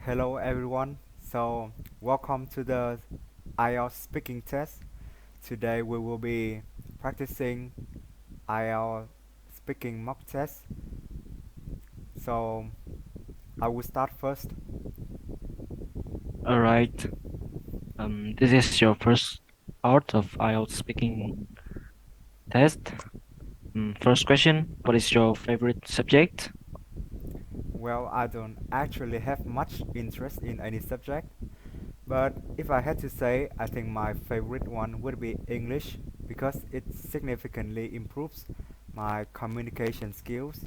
Hello everyone. Welcome to the IELTS speaking test. Today we will be practicing IELTS speaking mock test. So I will start first. All right. This is your first part of IELTS speaking test. First question: what is your favorite subject? Well, I don't actually have much interest in any subject, but if I had to say, I think my favorite one would be English because it significantly improves my communication skills.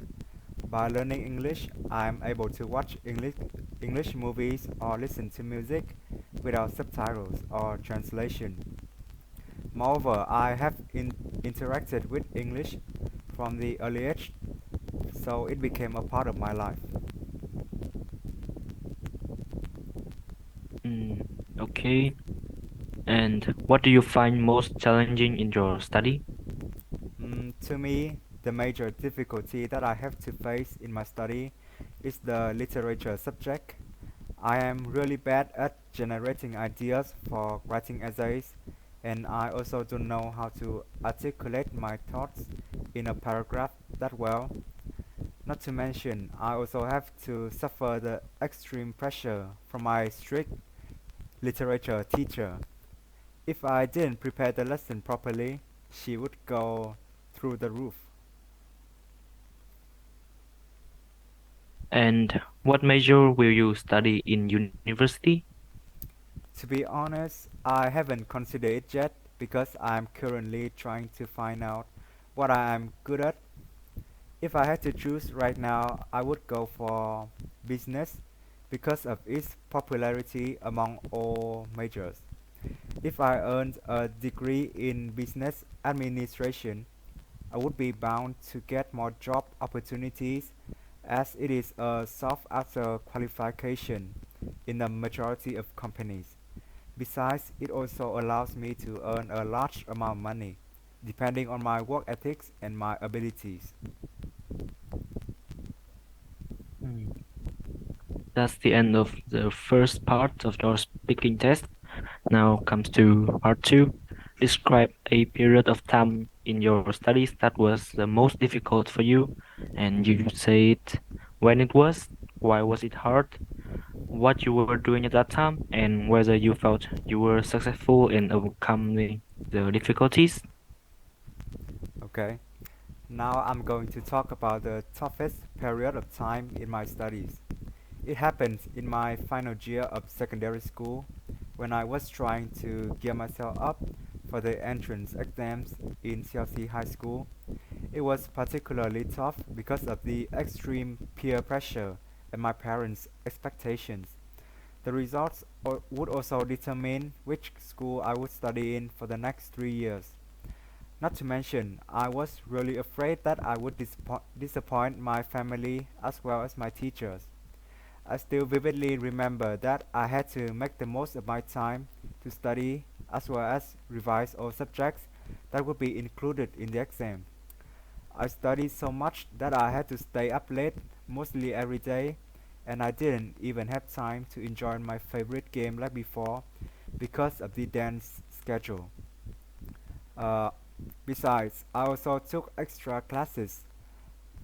By learning English, I'm able to watch English movies or listen to music without subtitles or translation. Moreover, I have interacted with English from the early age, so it became a part of my life. Mm, okay. And what do you find most challenging in your study? To me, the major difficulty that I have to face in my study is the literature subject. I am really bad at generating ideas for writing essays, and I also don't know how to articulate my thoughts in a paragraph that well. Not to mention, I also have to suffer the extreme pressure from my strict literature teacher. If I didn't prepare the lesson properly, she would go through the roof. And what major will you study in university? To be honest, I haven't considered it yet because I'm currently trying to find out what I am good at. If I had to choose right now, I would go for business because of its popularity among all majors. If I earned a degree in business administration, I would be bound to get more job opportunities as it is a sought after qualification in the majority of companies. Besides, it also allows me to earn a large amount of money, depending on my work ethics and my abilities. Mm, That's the end of the first part of your speaking test. Now comes to part two. Describe a period of time in your studies that was the most difficult for you, and you said when it was, why was it hard, what you were doing at that time, and whether you felt you were successful in overcoming the difficulties. Okay, now I'm going to talk about the toughest period of time in my studies. It happened in my final year of secondary school when I was trying to gear myself up for the entrance exams in CLC High School. It was particularly tough because of the extreme peer pressure and my parents' expectations. The results would also determine which school I would study in for the next 3 years. Not to mention, I was really afraid that I would disappoint my family as well as my teachers. I still vividly remember that I had to make the most of my time to study as well as revise all subjects that would be included in the exam. I studied so much that I had to stay up late mostly every day, and I didn't even have time to enjoy my favorite game like before because of the dance schedule. Uh, Besides, I also took extra classes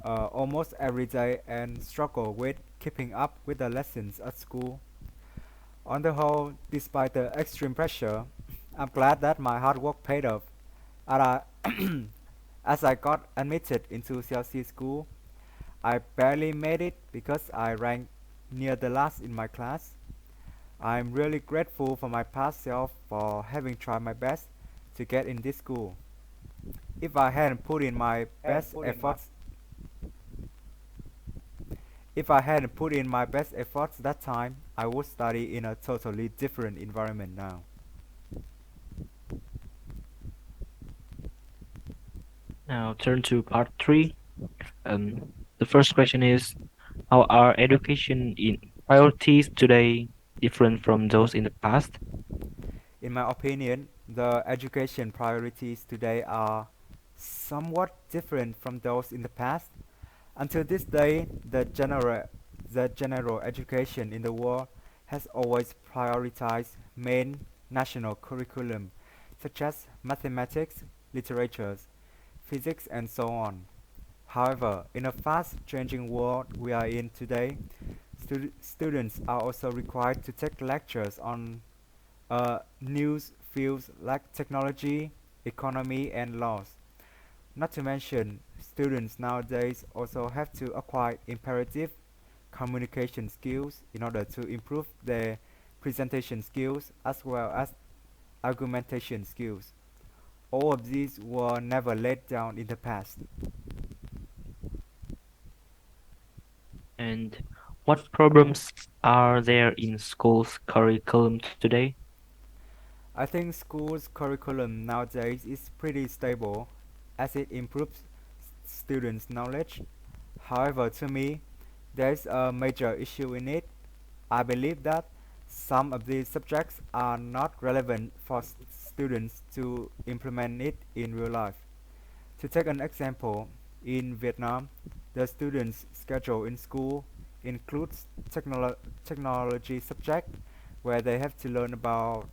almost every day and struggled with keeping up with the lessons at school. On the whole, despite the extreme pressure, I'm glad that my hard work paid off. And as I got admitted into CLC school, I barely made it because I ranked near the last in my class. I'm really grateful for my past self for having tried my best to get in this school. If I hadn't put in my best efforts, if I hadn't put in my best efforts that time, I would study in a totally different environment now. Now turn to part three. The first question is, how are education in priorities today different from those in the past? In my opinion, the education priorities today are somewhat different from those in the past. Until this day, the general education in the world has always prioritized main national curriculum such as mathematics, literature, physics, and so on. However, in a fast-changing world we are in today, students are also required to take lectures on new fields like technology, economy, and laws. Not to mention, students nowadays also have to acquire imperative communication skills in order to improve their presentation skills as well as argumentation skills. All of these were never laid down in the past. And what problems are there in schools' curriculum today? I think school's curriculum nowadays is pretty stable as it improves students' knowledge. However, to me, there is a major issue in it. I believe that some of these subjects are not relevant for students to implement it in real life. To take an example, in Vietnam, the students' schedule in school includes technology subject where they have to learn about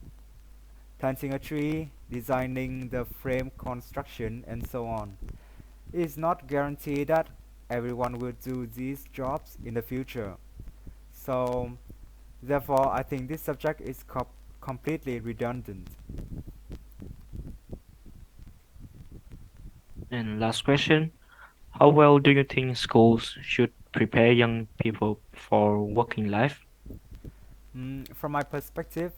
planting a tree, designing the frame construction, and so on. It is not guaranteed that everyone will do these jobs in the future. So, therefore, I think this subject is completely redundant. And last question, how well do you think schools should prepare young people for working life? From my perspective,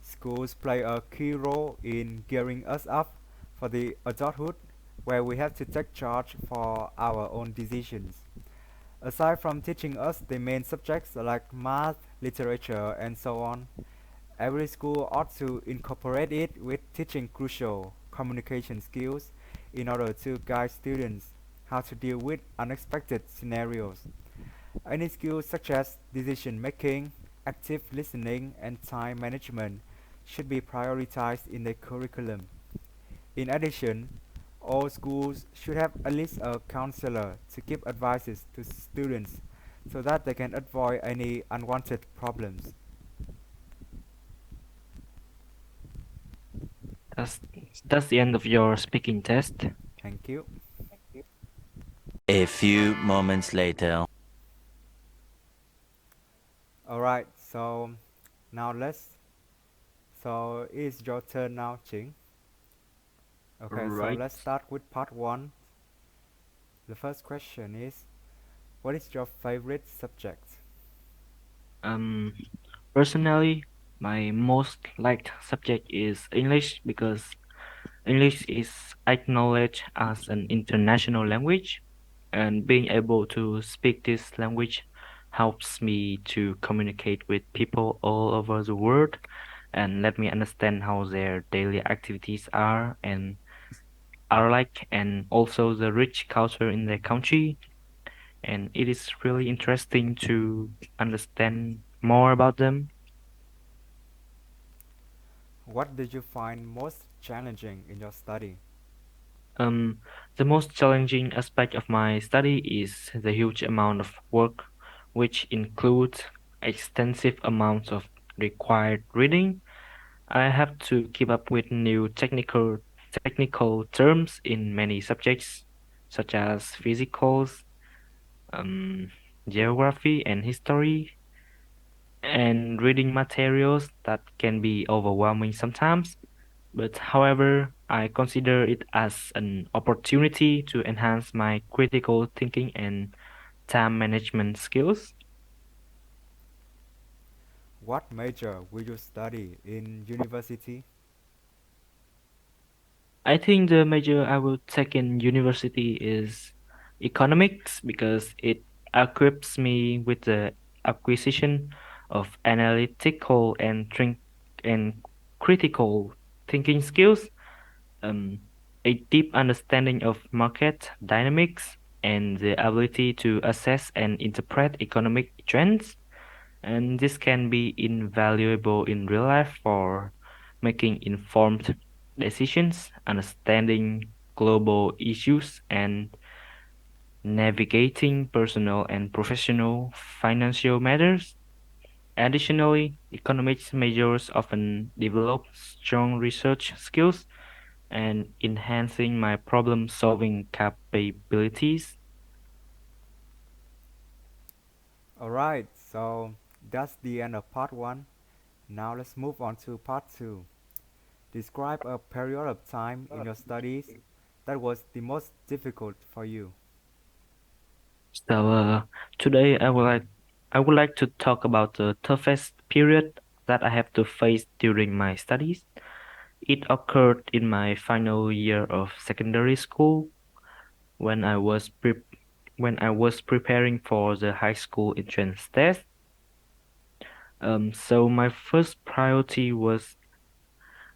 schools play a key role in gearing us up for the adulthood where we have to take charge for our own decisions. Aside from teaching us the main subjects like math, literature, and so on, every school ought to incorporate it with teaching crucial communication skills in order to guide students how to deal with unexpected scenarios. Any skills such as decision making, active listening, and time management should be prioritized in the curriculum. In addition, all schools should have at least a counselor to give advices to students so that they can avoid any unwanted problems. That's that's the end of your speaking test. Thank you. A few moments later. Alright, so now it's your turn now, Chính. Okay, so Right. let's start with part 1. The first question is, what is your favorite subject? Um, Personally, my most liked subject is English because English is acknowledged as an international language, and being able to speak this language helps me to communicate with people all over the world and let me understand how their daily activities are like, and also the rich culture in their country. And it is really interesting to understand more about them. What did you find most challenging in your study? Um, the most challenging aspect of my study is the huge amount of work, which includes extensive amounts of required reading. I have to keep up with new technical terms in many subjects, such as physicals, um, geography, and history, and reading materials that can be overwhelming sometimes. But however, I consider it as an opportunity to enhance my critical thinking and time management skills. What major will you study in university? I think the major I will take in university is economics because it equips me with the acquisition of analytical and critical thinking skills, um, a deep understanding of market dynamics, and the ability to assess and interpret economic trends. And this can be invaluable in real life for making informed decisions, understanding global issues, and navigating personal and professional financial matters. Additionally, economics majors often develop strong research skills and enhancing my problem-solving capabilities. Alright, so that's the end of part 1. Now let's move on to part 2. Describe a period of time in your studies that was the most difficult for you. So today I would like to talk about the toughest period that I have to face during my studies. It occurred in my final year of secondary school when I was preparing for the high school entrance test. So my first priority was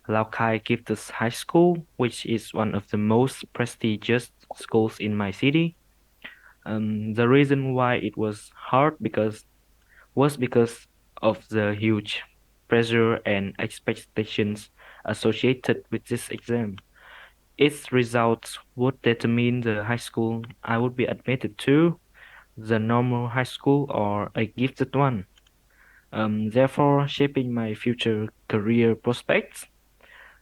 Laokai Gifted High School, which is one of the most prestigious schools in my city. The reason why it was hard because of the huge pressure and expectations associated with this exam. Its results would determine the high school I would be admitted to, the normal high school or a gifted one, therefore shaping my future career prospects.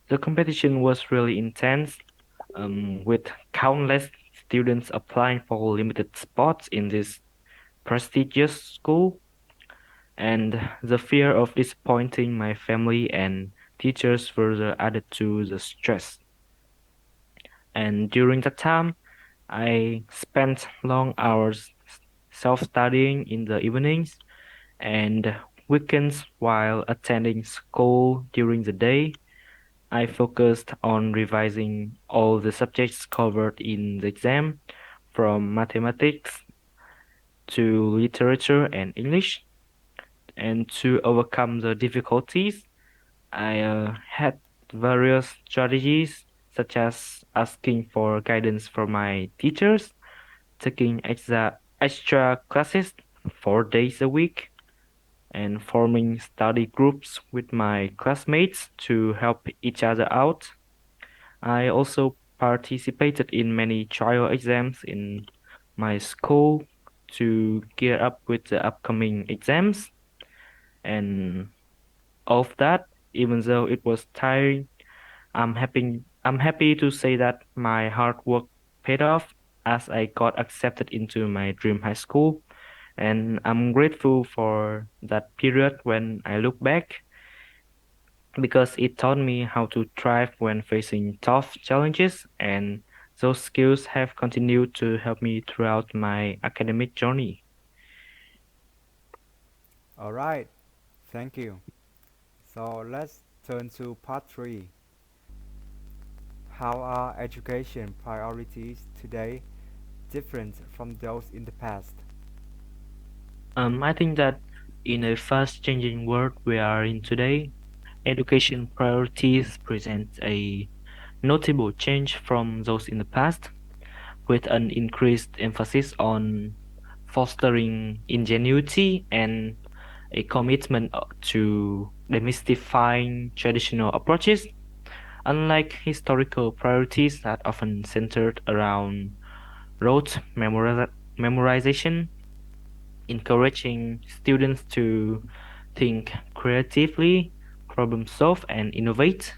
The competition was really intense, with countless students applying for limited spots in this prestigious school, and the fear of disappointing my family and teachers further added to the stress. And during that time, I spent long hours self-studying in the evenings and weekends while attending school during the day. I focused on revising all the subjects covered in the exam, from mathematics to literature and English. And to overcome the difficulties, I had various strategies, such as asking for guidance from my teachers, taking extra classes 4 days a week, and forming study groups with my classmates to help each other out. I also participated in many trial exams in my school to gear up with the upcoming exams. And of that, even though it was tiring, I'm happy to say that my hard work paid off as I got accepted into my dream high school. And I'm grateful for that period when I look back because it taught me how to thrive when facing tough challenges, and those skills have continued to help me throughout my academic journey. Alright, thank you. So let's turn to part 3. How are education priorities today different from those in the past? I think that in a fast changing world we are in today, education priorities present a notable change from those in the past, with an increased emphasis on fostering ingenuity and a commitment to demystifying traditional approaches. Unlike historical priorities that often centered around memorization, encouraging students to think creatively, problem solve, and innovate.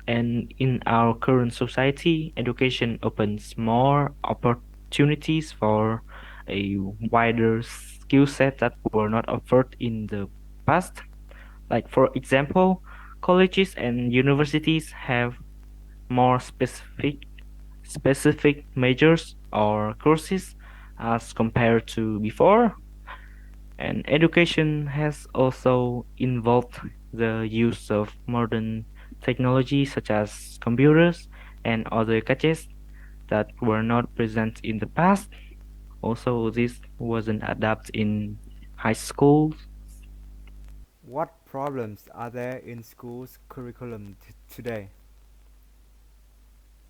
And in our current society, education opens more opportunities for a wider skill set that were not offered in the past. Like, for example, colleges and universities have more specific majors or courses as compared to before. And education has also involved the use of modern technology such as computers and other gadgets that were not present in the past. Also, this wasn't adapted in high school. What problems are there in schools' curriculum today?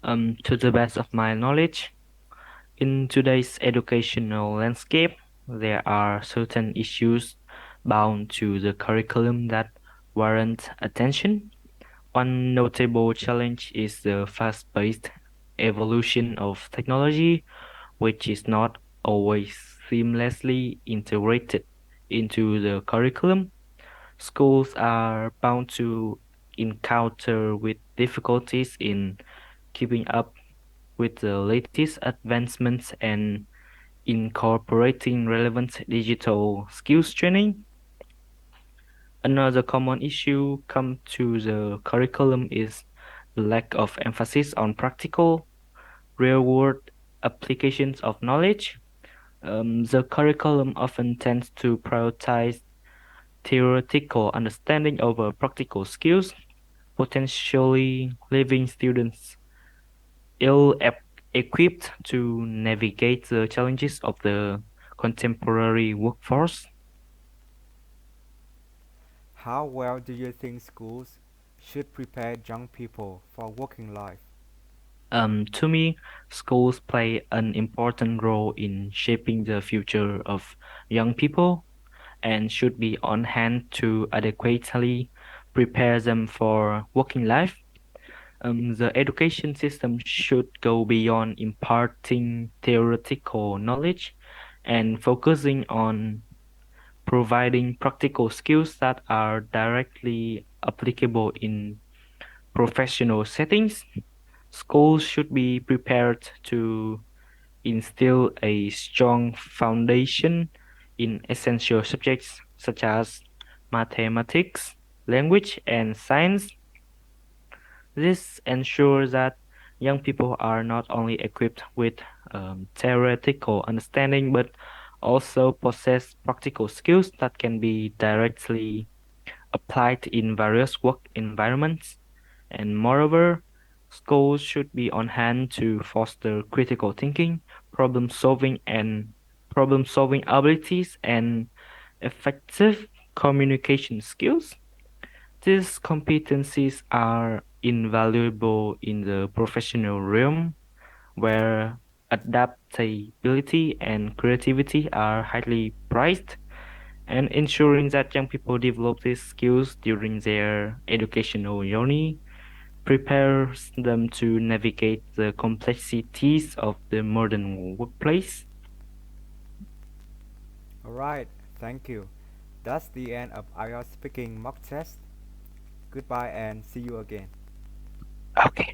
To the best of my knowledge, in today's educational landscape, there are certain issues bound to the curriculum that warrant attention. One notable challenge is the fast-paced evolution of technology, which is not always seamlessly integrated into the curriculum. Schools are bound to encounter with difficulties in keeping up with the latest advancements and incorporating relevant digital skills training. Another common issue come to the curriculum is the lack of emphasis on practical, real-world applications of knowledge. The curriculum often tends to prioritize theoretical understanding over practical skills, potentially leaving students ill-equipped to navigate the challenges of the contemporary workforce. How well do you think schools should prepare young people for working life? To me, schools play an important role in shaping the future of young people and should be on hand to adequately prepare them for working life. The education system should go beyond imparting theoretical knowledge and focusing on providing practical skills that are directly applicable in professional settings. Schools should be prepared to instill a strong foundation in essential subjects such as mathematics, language, and science. This ensures that young people are not only equipped with theoretical understanding but also possess practical skills that can be directly applied in various work environments. And moreover, schools should be on hand to foster critical thinking, problem solving abilities, and effective communication skills. These competencies are invaluable in the professional realm where adaptability and creativity are highly prized, and ensuring that young people develop these skills during their educational journey prepares them to navigate the complexities of the modern workplace. Alright, thank you. That's the end of IELTS speaking mock test. Goodbye and see you again. Okay.